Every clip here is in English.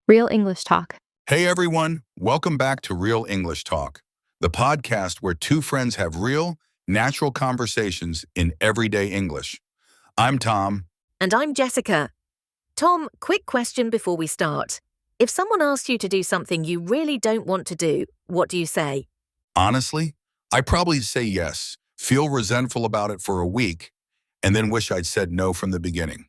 Real English Talk. Hey everyone, welcome back to Real English Talk, the podcast where two friends have real, natural conversations in everyday English. I'm Tom. And I'm Jessica. Tom, quick question before we start. If someone asks you to do something you really don't want to do, what do you say? Honestly, I probably say yes, feel resentful about it for a week, and then wish I'd said no from the beginning.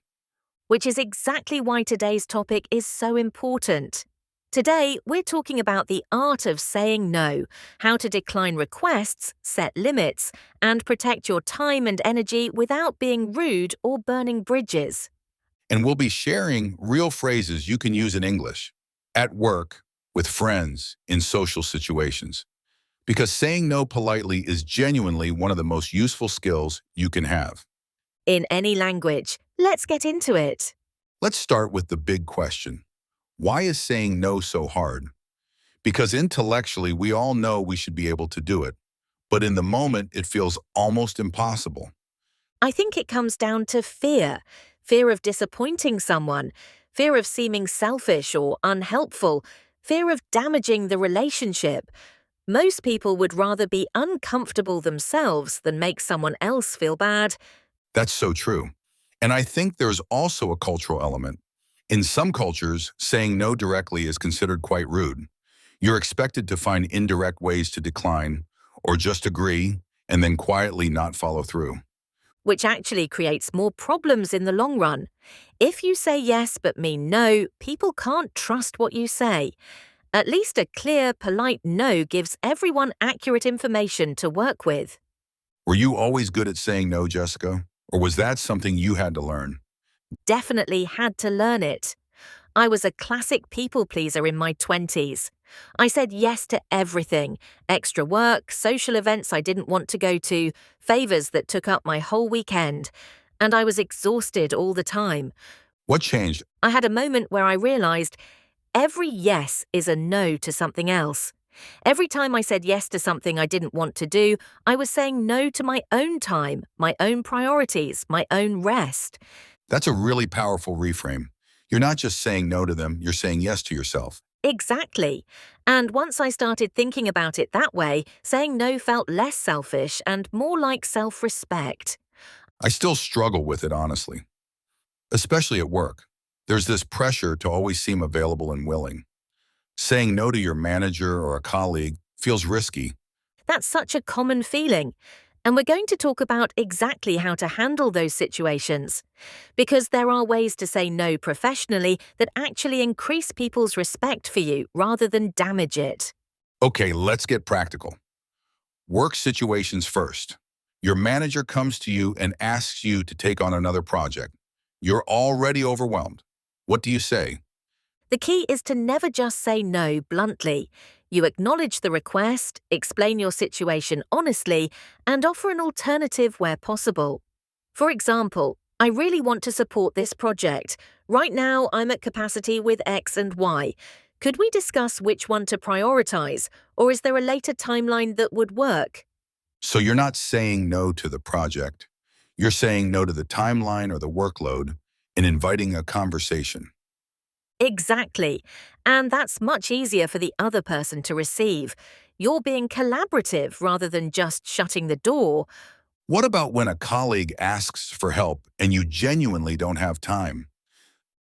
Which is exactly why today's topic is so important. Today, we're talking about the art of saying no, how to decline requests, set limits, and protect your time and energy without being rude or burning bridges. And we'll be sharing real phrases you can use in English, at work, with friends, in social situations. Because saying no politely is genuinely one of the most useful skills you can have. In any language, let's get into it. Let's start with the big question. Why is saying no so hard? Because intellectually, we all know we should be able to do it, but in the moment, it feels almost impossible. I think it comes down to fear. Fear of disappointing someone, fear of seeming selfish or unhelpful, fear of damaging the relationship. Most people would rather be uncomfortable themselves than make someone else feel bad. That's so true. And I think there's also a cultural element. In some cultures, saying no directly is considered quite rude. You're expected to find indirect ways to decline, or just agree, and then quietly not follow through. Which actually creates more problems in the long run. If you say yes but mean no, people can't trust what you say. At least a clear, polite no gives everyone accurate information to work with. Were you always good at saying no, Jessica? Or was that something you had to learn? Definitely had to learn it. I was a classic people pleaser in my 20s. I said yes to everything: extra work, social events I didn't want to go to, favors that took up my whole weekend. And I was exhausted all the time. What changed? I had a moment where I realized every yes is a no to something else. Every time I said yes to something I didn't want to do, I was saying no to my own time, my own priorities, my own rest. That's a really powerful reframe. You're not just saying no to them, you're saying yes to yourself. Exactly. And once I started thinking about it that way, saying no felt less selfish and more like self-respect. I still struggle with it, honestly. Especially at work. There's this pressure to always seem available and willing. Saying no to your manager or a colleague feels risky. That's such a common feeling. And we're going to talk about exactly how to handle those situations. Because there are ways to say no professionally that actually increase people's respect for you rather than damage it. Okay, let's get practical. Work situations first. Your manager comes to you and asks you to take on another project. You're already overwhelmed. What do you say? The key is to never just say no bluntly. You acknowledge the request, explain your situation honestly, and offer an alternative where possible. For example, I really want to support this project. Right now, I'm at capacity with X and Y. Could we discuss which one to prioritize, or is there a later timeline that would work? So you're not saying no to the project. You're saying no to the timeline or the workload and inviting a conversation. Exactly. And that's much easier for the other person to receive. You're being collaborative rather than just shutting the door. What about when a colleague asks for help and you genuinely don't have time?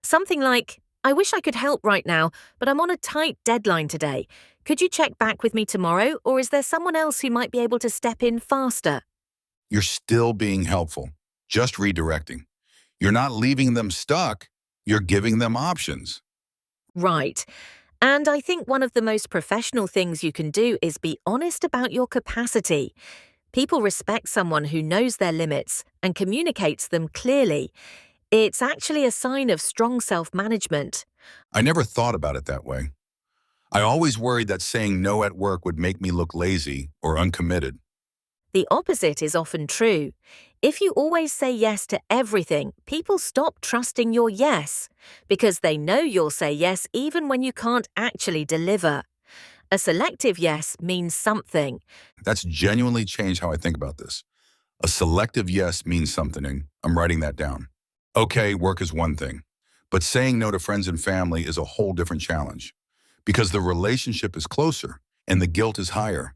Something like, I wish I could help right now, but I'm on a tight deadline today. Could you check back with me tomorrow, or is there someone else who might be able to step in faster? You're still being helpful, just redirecting. You're not leaving them stuck, you're giving them options. Right. And I think one of the most professional things you can do is be honest about your capacity. People respect someone who knows their limits and communicates them clearly. It's actually a sign of strong self-management. I never thought about it that way. I always worried that saying no at work would make me look lazy or uncommitted. The opposite is often true. If you always say yes to everything, people stop trusting your yes, because they know you'll say yes even when you can't actually deliver. A selective yes means something. That's genuinely changed how I think about this. A selective yes means something. I'm writing that down. Okay, work is one thing. But saying no to friends and family is a whole different challenge because the relationship is closer and the guilt is higher.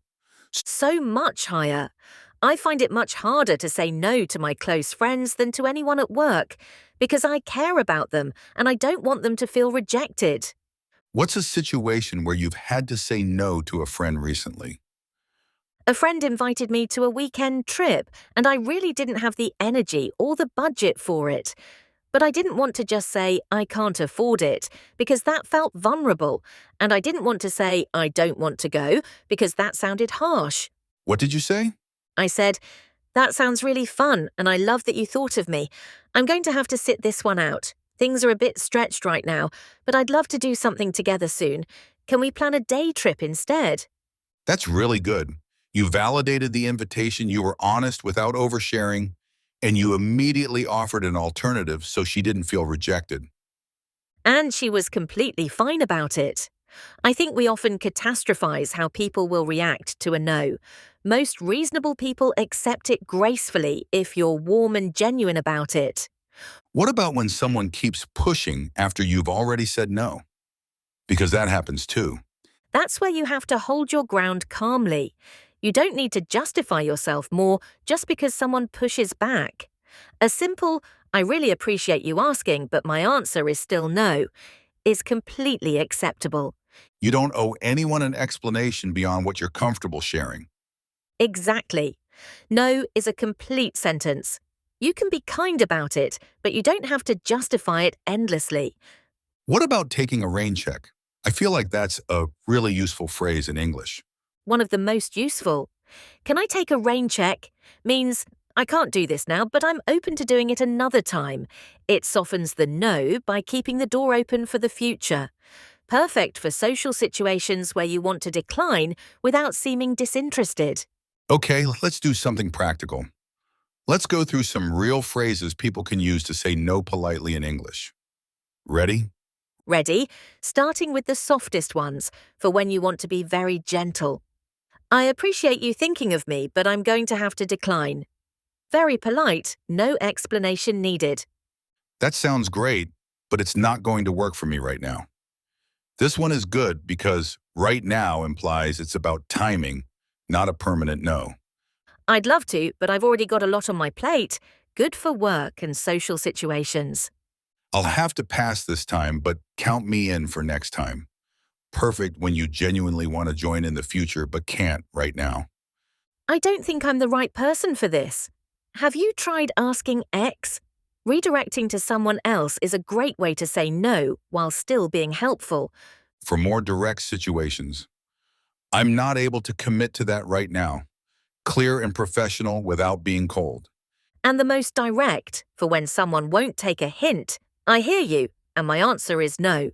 So much higher. I find it much harder to say no to my close friends than to anyone at work because I care about them and I don't want them to feel rejected. What's a situation where you've had to say no to a friend recently? A friend invited me to a weekend trip and I really didn't have the energy or the budget for it. But I didn't want to just say, I can't afford it, because that felt vulnerable. And I didn't want to say, I don't want to go, because that sounded harsh. What did you say? I said, that sounds really fun, and I love that you thought of me. I'm going to have to sit this one out. Things are a bit stretched right now, but I'd love to do something together soon. Can we plan a day trip instead? That's really good. You validated the invitation, you were honest without oversharing, and you immediately offered an alternative so she didn't feel rejected. And she was completely fine about it. I think we often catastrophize how people will react to a no. Most reasonable people accept it gracefully if you're warm and genuine about it. What about when someone keeps pushing after you've already said no? Because that happens too. That's where you have to hold your ground calmly. You don't need to justify yourself more just because someone pushes back. A simple, I really appreciate you asking, but my answer is still no, is completely acceptable. You don't owe anyone an explanation beyond what you're comfortable sharing. Exactly. No is a complete sentence. You can be kind about it, but you don't have to justify it endlessly. What about taking a rain check? I feel like that's a really useful phrase in English. One of the most useful. Can I take a rain check? Means I can't do this now, but I'm open to doing it another time. It softens the no by keeping the door open for the future. Perfect for social situations where you want to decline without seeming disinterested. Okay, let's do something practical. Let's go through some real phrases people can use to say no politely in English. Ready? Ready? Starting with the softest ones, for when you want to be very gentle. I appreciate you thinking of me, but I'm going to have to decline. Very polite, no explanation needed. That sounds great, but it's not going to work for me right now. This one is good because right now implies it's about timing, not a permanent no. I'd love to, but I've already got a lot on my plate. Good for work and social situations. I'll have to pass this time, but count me in for next time. Perfect when you genuinely want to join in the future but can't right now. I don't think I'm the right person for this. Have you tried asking X? Redirecting to someone else is a great way to say no while still being helpful. For more direct situations, I'm not able to commit to that right now. Clear and professional without being cold. And the most direct, for when someone won't take a hint, I hear you, and my answer is no.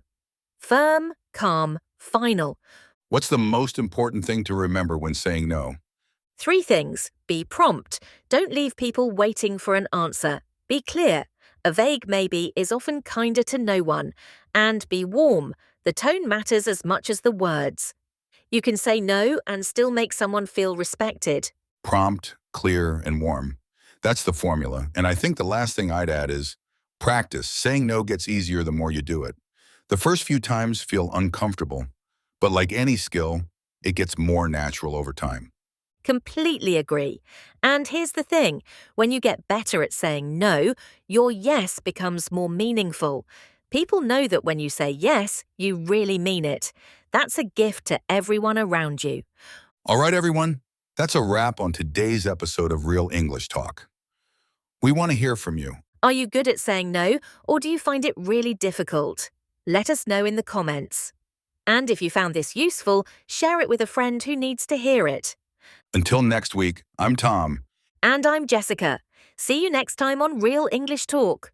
Firm, calm, final. What's the most important thing to remember when saying no? 3 things. Be prompt. Don't leave people waiting for an answer. Be clear. A vague maybe is often kinder to no one. And be warm. The tone matters as much as the words. You can say no and still make someone feel respected. Prompt, clear, and warm. That's the formula. And I think the last thing I'd add is practice. Saying no gets easier the more you do it. The first few times feel uncomfortable, but like any skill, it gets more natural over time. Completely agree. And here's the thing, when you get better at saying no, your yes becomes more meaningful. People know that when you say yes, you really mean it. That's a gift to everyone around you. All right, everyone. That's a wrap on today's episode of Real English Talk. We want to hear from you. Are you good at saying no, or do you find it really difficult? Let us know in the comments. And if you found this useful, share it with a friend who needs to hear it. Until next week, I'm Tom. And I'm Jessica. See you next time on Real English Talk.